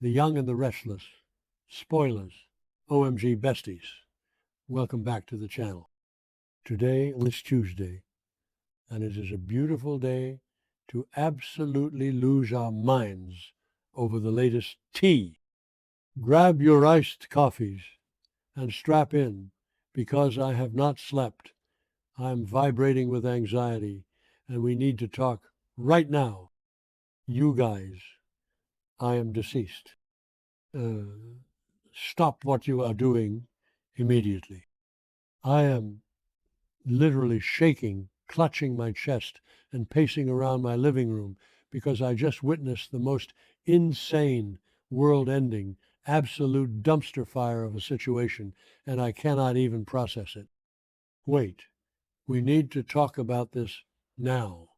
The Young and the Restless, Spoilers, OMG Besties. Welcome back to the channel. Today is Tuesday, and it is a beautiful day to absolutely lose our minds over the latest tea. Grab your iced coffees and strap in, because I have not slept. I'm vibrating with anxiety, and we need to talk right now. You guys, I am deceased. Stop what you are doing immediately. I am literally shaking, clutching my chest, and pacing around my living room because I just witnessed the most insane, world-ending, absolute dumpster fire of a situation, and I cannot even process it. Wait, we need to talk about this now.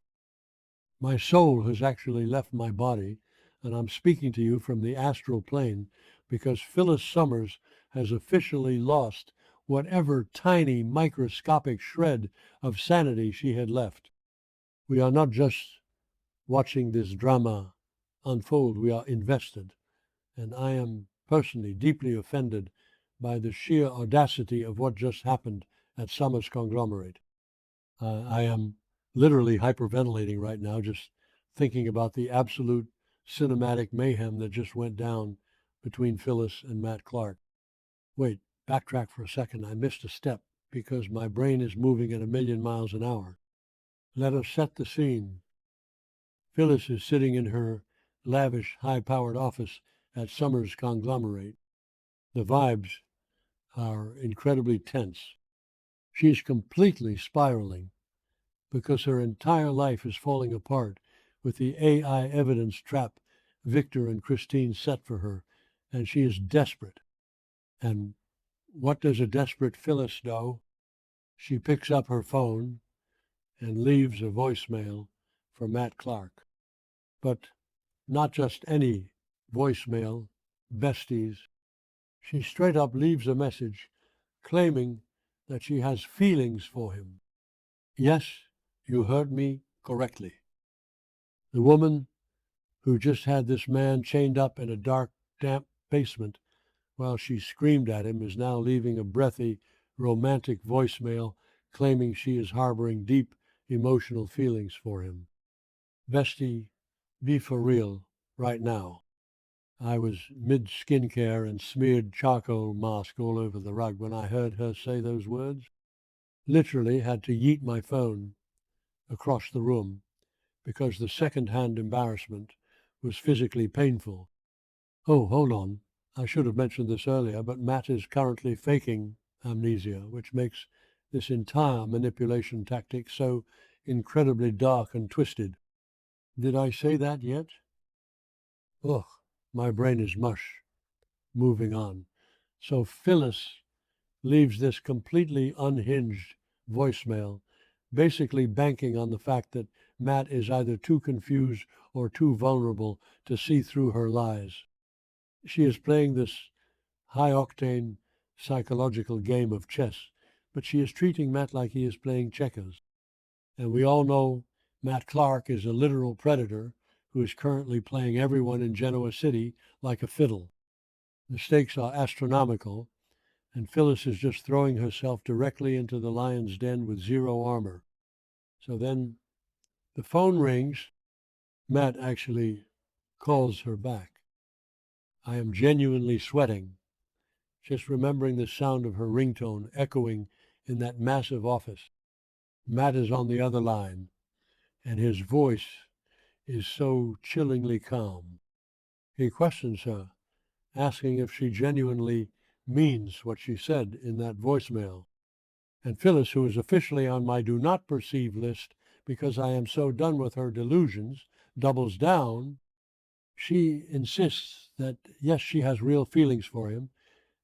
My soul has actually left my body, and I'm speaking to you from the astral plane because Phyllis Summers has officially lost whatever tiny microscopic shred of sanity she had left. We are not just watching this drama unfold, we are invested, and I am personally deeply offended by the sheer audacity of what just happened at Summers Conglomerate. I am literally hyperventilating right now, just thinking about the absolute cinematic mayhem that just went down between Phyllis and Matt Clark. Wait, backtrack for a second. I missed a step because my brain is moving at 1,000,000 miles an hour. Let us set the scene. Phyllis is sitting in her lavish, high-powered office at Summers Conglomerate. The vibes are incredibly tense. She is completely spiraling because her entire life is falling apart with the AI evidence trap Victor and Christine set for her, and she is desperate. And what does a desperate Phyllis do? She picks up her phone and leaves a voicemail for Matt Clark. But not just any voicemail, besties. She straight up leaves a message claiming that she has feelings for him. Yes, you heard me correctly. The woman who just had this man chained up in a dark, damp basement while she screamed at him is now leaving a breathy, romantic voicemail claiming she is harboring deep emotional feelings for him. Bestie, be for real right now. I was mid-skincare and smeared charcoal mask all over the rug when I heard her say those words. Literally had to yeet my phone across the room because the second-hand embarrassment was physically painful. Oh, hold on. I should have mentioned this earlier, but Matt is currently faking amnesia, which makes this entire manipulation tactic so incredibly dark and twisted. Did I say that yet? Ugh, my brain is mush. Moving on. So Phyllis leaves this completely unhinged voicemail, basically banking on the fact that Matt is either too confused or too vulnerable to see through her lies. She is playing this high-octane psychological game of chess, but she is treating Matt like he is playing checkers. And we all know Matt Clark is a literal predator who is currently playing everyone in Genoa City like a fiddle. The stakes are astronomical, and Phyllis is just throwing herself directly into the lion's den with zero armor. So then the phone rings. Matt actually calls her back. I am genuinely sweating, just remembering the sound of her ringtone echoing in that massive office. Matt is on the other line, and his voice is so chillingly calm. He questions her, asking if she genuinely means what she said in that voicemail. And Phyllis, who is officially on my do not perceive list because I am so done with her delusions, doubles down. She insists that, yes, she has real feelings for him,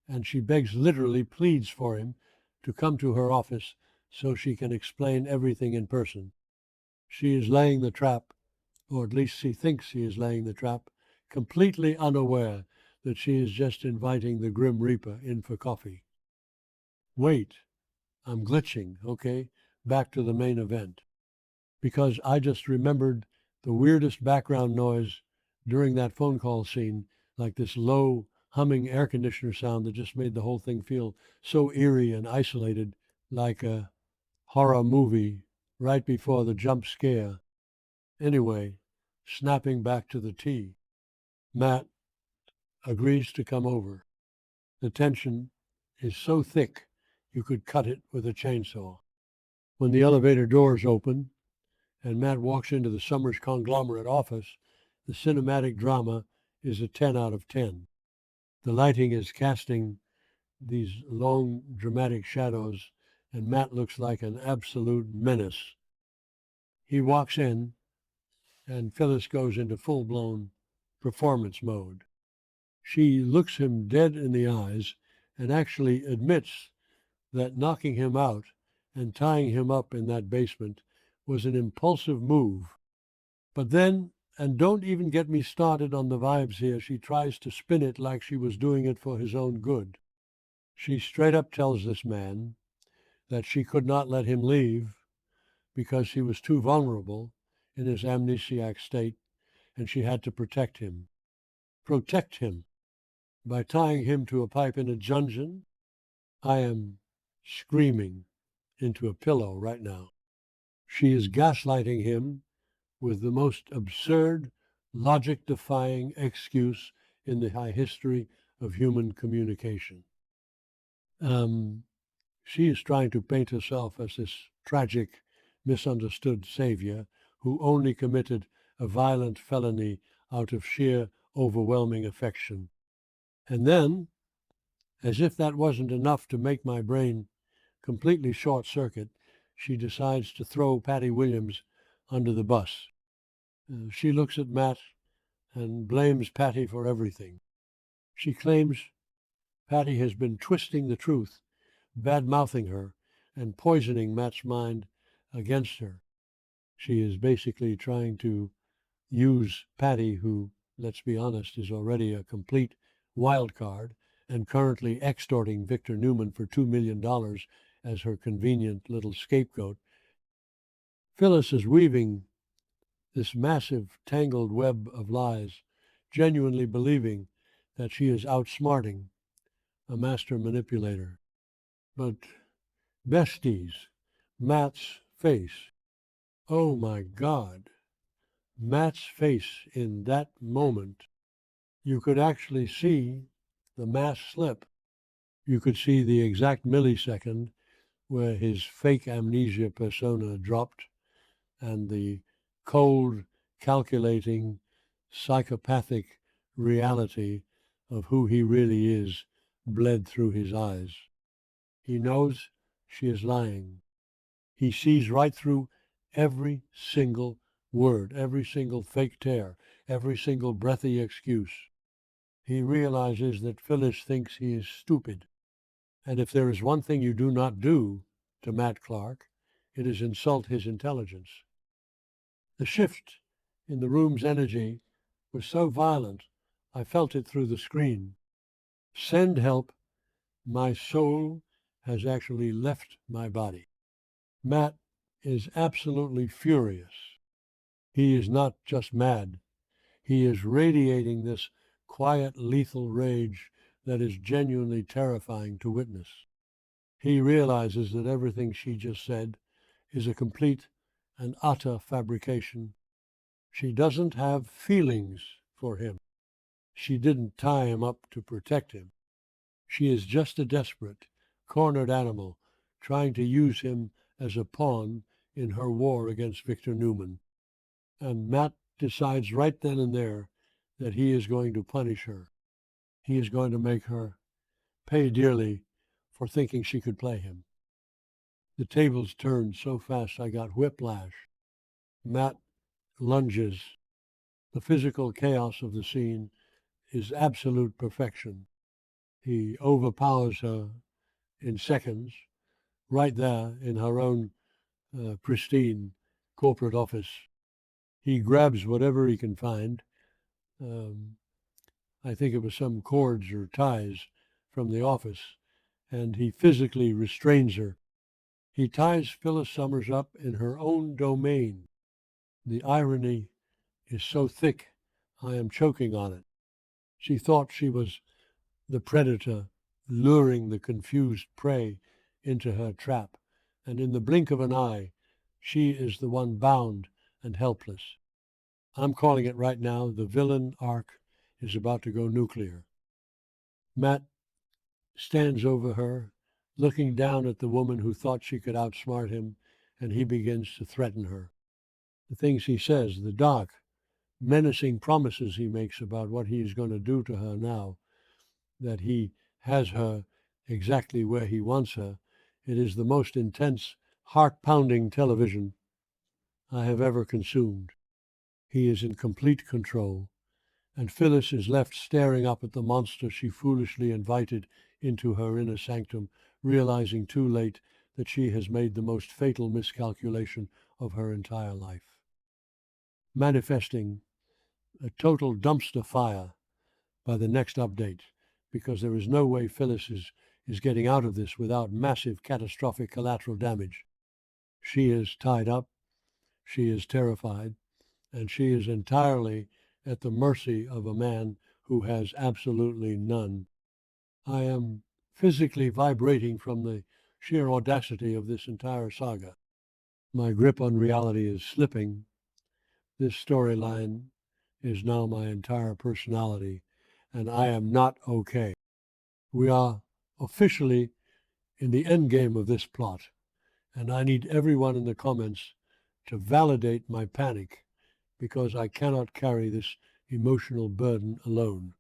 and she begs, literally pleads for him to come to her office so she can explain everything in person. She is laying the trap, or at least she thinks she is laying the trap, completely unaware that she is just inviting the Grim Reaper in for coffee. Wait, I'm glitching, okay? Back to the main event. Because I just remembered the weirdest background noise during that phone call scene like this low humming air conditioner sound that just made the whole thing feel so eerie and isolated, like a horror movie right before the jump scare. Anyway, snapping back to the tea, Matt agrees to come over. The tension is so thick you could cut it with a chainsaw. When the elevator doors open and Matt walks into the Summers conglomerate office, the cinematic drama is a 10 out of 10. The lighting is casting these long, dramatic shadows, and Matt looks like an absolute menace. He walks in, and Phyllis goes into full-blown performance mode. She looks him dead in the eyes and actually admits that knocking him out and tying him up in that basement was an impulsive move. But then, and don't even get me started on the vibes here, she tries to spin it like she was doing it for his own good. She straight up tells this man that she could not let him leave because he was too vulnerable in his amnesiac state, and she had to protect him. Protect him by tying him to a pipe in a dungeon? I am screaming into a pillow right now. She is gaslighting him with the most absurd, logic-defying excuse in the high history of human communication. She is trying to paint herself as this tragic, misunderstood savior who only committed a violent felony out of sheer, overwhelming affection. And then, as if that wasn't enough to make my brain completely short-circuit, she decides to throw Patty Williams under the bus. She looks at Matt and blames Patty for everything. She claims Patty has been twisting the truth, bad-mouthing her, and poisoning Matt's mind against her. She is basically trying to use Patty, who, let's be honest, is already a complete wild card and currently extorting Victor Newman for $2 million as her convenient little scapegoat. Phyllis is weaving this massive, tangled web of lies, genuinely believing that she is outsmarting a master manipulator. But besties, Matt's face. Oh my God. Matt's face in that moment. You could actually see the mask slip. You could see the exact millisecond where his fake amnesia persona dropped and the cold, calculating, psychopathic reality of who he really is bled through his eyes. He knows she is lying. He sees right through every single word, every single fake tear, every single breathy excuse. He realizes that Phyllis thinks he is stupid. And if there is one thing you do not do to Matt Clark, it is insult his intelligence. The shift in the room's energy was so violent, I felt it through the screen. Send help. My soul has actually left my body. Matt is absolutely furious. He is not just mad. He is radiating this quiet, lethal rage that is genuinely terrifying to witness. He realizes that everything she just said is a complete and utter fabrication. She doesn't have feelings for him. She didn't tie him up to protect him. She is just a desperate, cornered animal trying to use him as a pawn in her war against Victor Newman. And Matt decides right then and there that he is going to punish her. He is going to make her pay dearly for thinking she could play him. The tables turned so fast I got whiplash. Matt lunges. The physical chaos of the scene is absolute perfection. He overpowers her in seconds, right there in her own pristine corporate office. He grabs whatever he can find. I think it was some cords or ties from the office, and he physically restrains her. He ties Phyllis Summers up in her own domain. The irony is so thick, I am choking on it. She thought she was the predator luring the confused prey into her trap, and in the blink of an eye, she is the one bound and helpless. I'm calling it right now. The villain arc is about to go nuclear. Matt stands over her, looking down at the woman who thought she could outsmart him, and he begins to threaten her. The things he says, the dark, menacing promises he makes about what he is going to do to her now, that he has her exactly where he wants her. It is the most intense, heart-pounding television I have ever consumed. He is in complete control, and Phyllis is left staring up at the monster she foolishly invited into her inner sanctum, realizing too late that she has made the most fatal miscalculation of her entire life. Manifesting a total dumpster fire by the next update, because there is no way Phyllis is getting out of this without massive catastrophic collateral damage. She is tied up, she is terrified, and she is entirely at the mercy of a man who has absolutely none. I am physically vibrating from the sheer audacity of this entire saga. My grip on reality is slipping. This storyline is now my entire personality, and I am not okay. We are officially in the end game of this plot, and I need everyone in the comments to validate my panic, because I cannot carry this emotional burden alone.